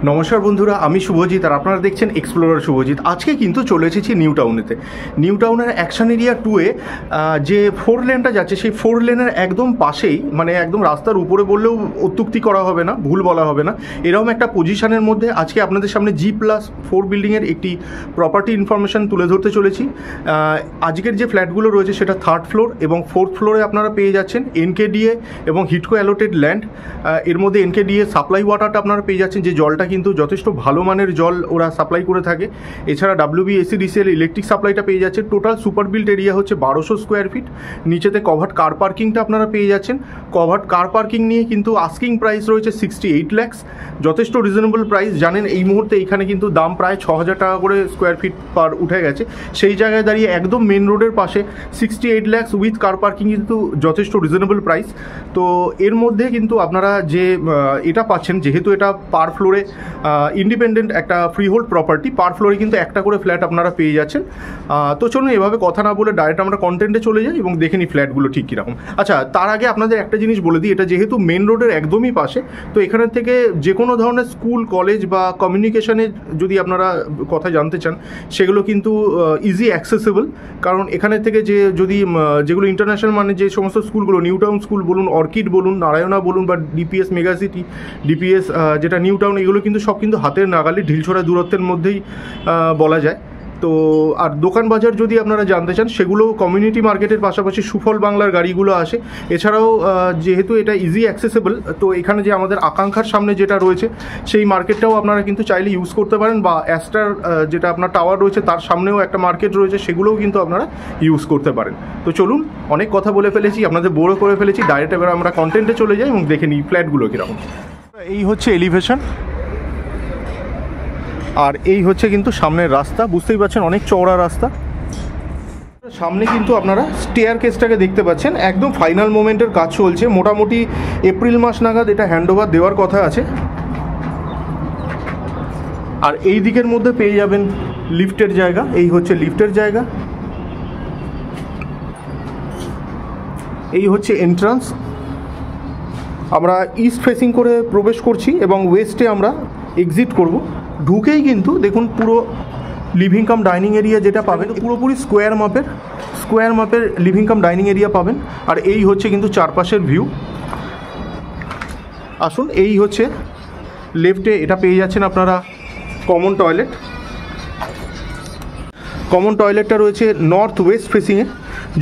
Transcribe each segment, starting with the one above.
নমস্কার বন্ধুরা, আমি শুভজিৎ আর আপনারা দেখছেন এক্সপ্লোরার শুভজিৎ। আজকে কিন্তু চলে এসেছি নিউ টাউনেতে। নিউ টাউনের অ্যাকশন এরিয়া 2-এ যে 4 লেনটা যাচ্ছে সেই 4 লেনের একদম পাশেই, মানে একদম রাস্তার উপরে বললেও অত্যুক্তি করা হবে না, ভুল বলা হবে না, এরকম একটা পজিশনের মধ্যে আজকে আপনাদের সামনে G+4 বিল্ডিংয়ের একটি প্রপার্টি ইনফরমেশন তুলে ধরতে চলেছি। আজকের যে ফ্ল্যাটগুলো রয়েছে সেটা 3rd ফ্লোর এবং 4th ফ্লোরে আপনারা পেয়ে যাচ্ছেন NKDA এবং হিটকো অ্যালোটেড ল্যান্ড। এর মধ্যে NKDA সাপ্লাই ওয়াটারটা আপনারা পেয়ে যাচ্ছেন, যে জলটা কিন্তু যথেষ্ট ভালো মানের জল ওরা সাপ্লাই করে থাকে। এছাড়া WBACDCL ইলেকট্রিক সাপ্লাইটা পেয়ে যাচ্ছে। টোটাল সুপার বিল্ট এরিয়া হচ্ছে 1200 স্কোয়ার ফিট। নিচেতে কভার্ড কার পার্কিংটা আপনারা পেয়ে যাচ্ছেন। কভার্ড কার পার্কিং নিয়ে কিন্তু আস্কিং প্রাইস রয়েছে 68 lakhs, যথেষ্ট রিজনেবল প্রাইস। জানেন এই মুহূর্তে এখানে কিন্তু দাম প্রায় 6000 টাকা করে স্কোয়ার ফিট পার উঠে গেছে। সেই জায়গায় দাঁড়িয়ে একদম মেন রোডের পাশে 68 lakhs উইথ কার পার্কিং কিন্তু যথেষ্ট রিজনেবল প্রাইস। তো এর মধ্যে কিন্তু আপনারা যে এটা পাচ্ছেন, যেহেতু এটা পার ফ্লোরে ইন্ডিপেন্ডেন্ট একটা ফ্রি হোল্ড প্রপার্টি, পার ফ্লোরে কিন্তু একটা করে ফ্ল্যাট আপনারা পেয়ে যাচ্ছেন। তো চলুন এভাবে কথা না বলে ডাইরেক্ট আমরা কন্টেন্টে চলে যাই এবং দেখে নিই ফ্ল্যাটগুলো ঠিক কীরকম। আচ্ছা, তার আগে আপনাদের একটা জিনিস বলে দিই, এটা যেহেতু মেন রোডের একদমই পাশে, তো এখান থেকে যে কোনো ধরনের স্কুল, কলেজ বা কমিউনিকেশনে যদি আপনারা কথা জানতে চান সেগুলো কিন্তু ইজি অ্যাক্সেসেবল। কারণ এখানে থেকে যেগুলো ইন্টারন্যাশনাল মানে যে সমস্ত স্কুলগুলো, নিউ টাউন স্কুল বলুন, অর্কিড বলুন, নারায়ণা বলুন বা DPS মেগাসিটি, DPS যেটা নিউ টাউন, এগুলো কিন্তু সব কিন্তু হাতের নাগালে ঢিলছোড়া দূরত্বের মধ্যেই বলা যায়। তো আর দোকান বাজার যদি আপনারা জানতে চান সেগুলো কমিউনিটি মার্কেটের পাশাপাশি সুফল বাংলার গাড়িগুলো আসে। এছাড়াও যেহেতু এটা ইজি অ্যাক্সেসেবল, তো এখানে যে আমাদের আকাঙ্ক্ষার সামনে যেটা রয়েছে সেই মার্কেটটাও আপনারা কিন্তু চাইলে ইউজ করতে পারেন, বা অ্যাস্টার যেটা আপনার টাওয়ার রয়েছে তার সামনেও একটা মার্কেট রয়েছে, সেগুলোও কিন্তু আপনারা ইউজ করতে পারেন। তো চলুন, অনেক কথা বলে ফেলেছি, আপনাদের বোরও করে ফেলেছি, ডাইরেক্ট এবার আমরা কন্টেন্টে চলে যাই এবং দেখে নিই ফ্ল্যাটগুলো কীরকম। এই হচ্ছে এলিভেশন, আর এই হচ্ছে কিন্তু সামনের রাস্তা। বুঝতেই পারছেন অনেক চওড়া রাস্তা। সামনে কিন্তু আপনারা স্টেয়ার কেসটাকে দেখতে পাচ্ছেন, একদম ফাইনাল মোমেন্টের কাজ চলছে। মোটামুটি এপ্রিল মাস নাগাদ এটা হ্যান্ডওভার দেওয়ার কথা আছে। আর এই দিকের মধ্যে পেয়ে যাবেন লিফটের জায়গা। এই হচ্ছে লিফটের জায়গা, এই হচ্ছে এন্ট্রান্স। আমরা ইস্ট ফেসিং করে প্রবেশ করছি এবং ওয়েস্টে আমরা এক্সিট করব। ঢুকেই কিন্তু দেখুন পুরো লিভিং কাম ডাইনিং এরিয়া যেটা পাবেন, পুরোপুরি স্কোয়ার মাপের লিভিং কাম ডাইনিং এরিয়া পাবেন। আর এই হচ্ছে কিন্তু চারপাশের ভিউ। আসুন, এই হচ্ছে লেফটে এটা পেয়ে যাচ্ছেন আপনারা কমন টয়লেট। কমন টয়লেটটা রয়েছে নর্থ ওয়েস্ট ফেসিংয়ে,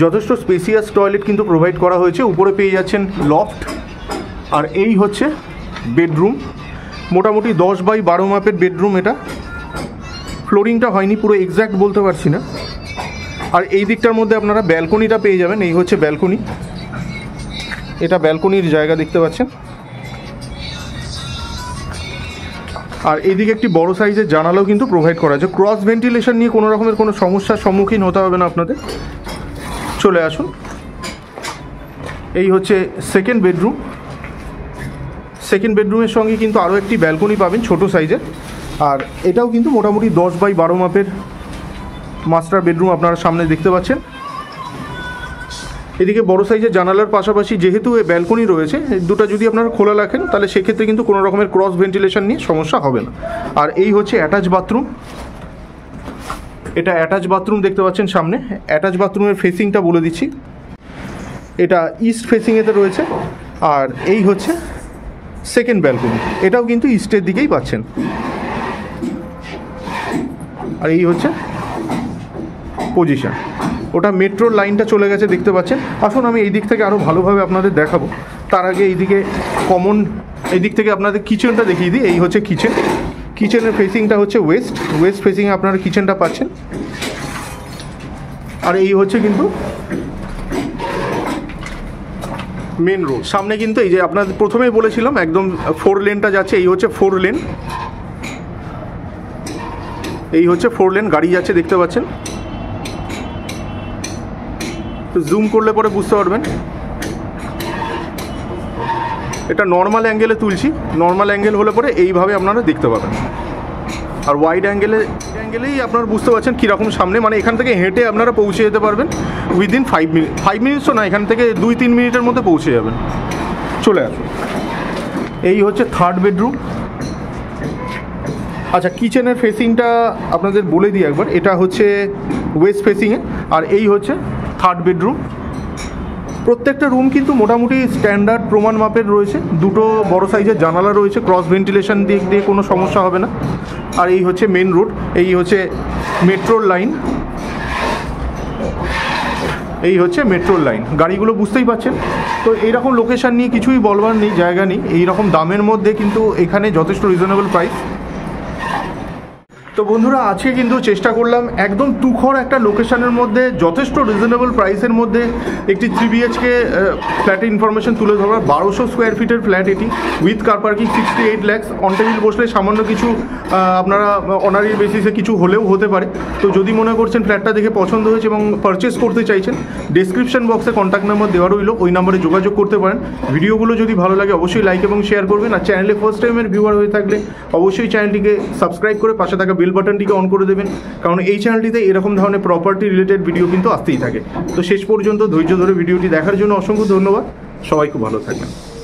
যথেষ্ট স্পেসিয়াস টয়লেট কিন্তু প্রোভাইড করা হয়েছে। উপরে পেয়ে যাচ্ছেন লফট। আর এই হচ্ছে বেডরুম, মোটামুটি 10x12 মাপের বেডরুম। এটা ফ্লোরিংটা হয়নি, পুরো এক্স্যাক্ট বলতে পারছি না। আর এই দিকটার মধ্যে আপনারা ব্যালকনিটা পেয়ে যাবেন। এই হচ্ছে ব্যালকনি, এটা ব্যালকনির জায়গা দেখতে পাচ্ছেন। আর এইদিকে একটি বড় সাইজের জানালাও কিন্তু প্রোভাইড করা আছে। ক্রস ভেন্টিলেশন নিয়ে কোনো রকমের কোনো সমস্যার সম্মুখীন হতে হবে না আপনাদের। চলে আসুন, এই হচ্ছে সেকেন্ড বেডরুম। সেকেন্ড বেডরুমের সঙ্গে কিন্তু আরও একটি ব্যালকনি পাবেন ছোট সাইজের। আর এটাও কিন্তু মোটামুটি 10x12 মাপের মাস্টার বেডরুম আপনারা সামনে দেখতে পাচ্ছেন। এদিকে বড় সাইজের জানালার পাশাপাশি যেহেতু ব্যালকনি রয়েছে, দুটো যদি আপনারা খোলা রাখেন তাহলে সেক্ষেত্রে কিন্তু কোনো রকমের ক্রস ভেন্টিলেশন নিয়ে সমস্যা হবে না। আর এই হচ্ছে অ্যাটাচ বাথরুম। এটা অ্যাটাচ বাথরুম দেখতে পাচ্ছেন সামনে। অ্যাটাচ বাথরুমের ফেসিংটা বলে দিচ্ছি, এটা ইস্ট ফেসিংয়েতে রয়েছে। আর এই হচ্ছে সেকেন্ড ব্যালকনি, এটাও কিন্তু ইস্টের দিকেই পাচ্ছেন। আর এই হচ্ছে পজিশন, ওটা মেট্রোর লাইনটা চলে গেছে দেখতে পাচ্ছেন। আসুন আমি এই দিক থেকে আরও ভালোভাবে আপনাদের দেখাবো। তার আগে এইদিকে এই দিক থেকে আপনাদের কিচেনটা দেখিয়ে দিই। এই হচ্ছে কিচেন। কিচেনের ফেসিংটা হচ্ছে ওয়েস্ট ফেসিংয়ে আপনারা কিচেনটা পাচ্ছেন। আর এই হচ্ছে কিন্তু মেন রোড। সামনে কিন্তু এই যে আপনাদের প্রথমেই বলেছিলাম একদম 4 লেনটা যাচ্ছে, এই হচ্ছে 4 লেন। এই হচ্ছে 4 লেন গাড়ি যাচ্ছে দেখতে পাচ্ছেন। তো জুম করলে পরে বুঝতে পারবেন। এটা নর্মাল অ্যাঙ্গেলে তুলছি, নর্মাল অ্যাঙ্গেল হলে পরে এইভাবে আপনারা দেখতে পাবেন। আর ওয়াইড অ্যাঙ্গেলেই আপনারা বুঝতে পারছেন কীরকম সামনে, মানে এখান থেকে হেঁটে আপনারা পৌঁছে যেতে পারবেন উইদিন 5 মিনিটসও না, এখান থেকে 2-3 মিনিটের মধ্যে পৌঁছে যাবেন। চলে আসুন, এই হচ্ছে 3rd বেডরুম। আচ্ছা, কিচেনের ফেসিংটা আপনাদের বলে দিই একবার। এটা হচ্ছে ওয়েস্ট ফেসিংয়ে, আর এই হচ্ছে থার্ড বেডরুম। প্রত্যেকটা রুম কিন্তু মোটামুটি স্ট্যান্ডার্ড প্রমাণ মাপের রয়েছে। দুটো বড় সাইজের জানালা রয়েছে, ক্রস ভেন্টিলেশন দিক দিয়ে কোনো সমস্যা হবে না। আর এই হচ্ছে মেন রোড, এই হচ্ছে মেট্রোর লাইন, এই হচ্ছে মেট্রোর লাইন। গাড়িগুলো বুঝতেই পারছেন। তো এইরকম লোকেশান নিয়ে কিছুই বলবার নেই, জায়গা নেই। এইরকম দামের মধ্যে কিন্তু এখানে যথেষ্ট রিজনেবল প্রাইস। তো বন্ধুরা, আজকে কিন্তু চেষ্টা করলাম একদম তুখর একটা লোকেশনের মধ্যে যথেষ্ট রিজনেবল প্রাইসের মধ্যে একটি 3 BHK ফ্ল্যাটের ইনফরমেশন তুলে ধরার। 1200 স্কোয়ার ফিটের ফ্ল্যাট এটি, with car parking, 68 lakhs। On table বসলে সামান্য কিছু আপনারা অনারি বেসিসে কিছু হলেও হতে পারে। তো যদি মনে করছেন ফ্ল্যাটটা দেখে পছন্দ হয়েছে এবং পারচেস করতে চাইছেন, ডেসক্রিপশন বক্সে কন্ট্যাক্ট নাম্বার দেওয়া রইল, ওই নাম্বারে যোগাযোগ করতে পারেন। ভিডিওগুলো যদি ভালো লাগে অবশ্যই লাইক এবং শেয়ার করবেন। আর চ্যানেলে ফার্স্ট টাইমের ভিউয়ার হয়ে থাকলে অবশ্যই চ্যানেলটিকে সাবস্ক্রাইব করে পাশে থাকা বেল বাটনটিকে অন করে দেবেন, কারণ এই চ্যানেলটিতে এরকম ধরনের প্রপার্টি রিলেটেড ভিডিও কিন্তু আসতেই থাকে। তো শেষ পর্যন্ত ধৈর্য ধরে ভিডিওটি দেখার জন্য অসংখ্য ধন্যবাদ। সবাই খুব ভালো থাকবেন।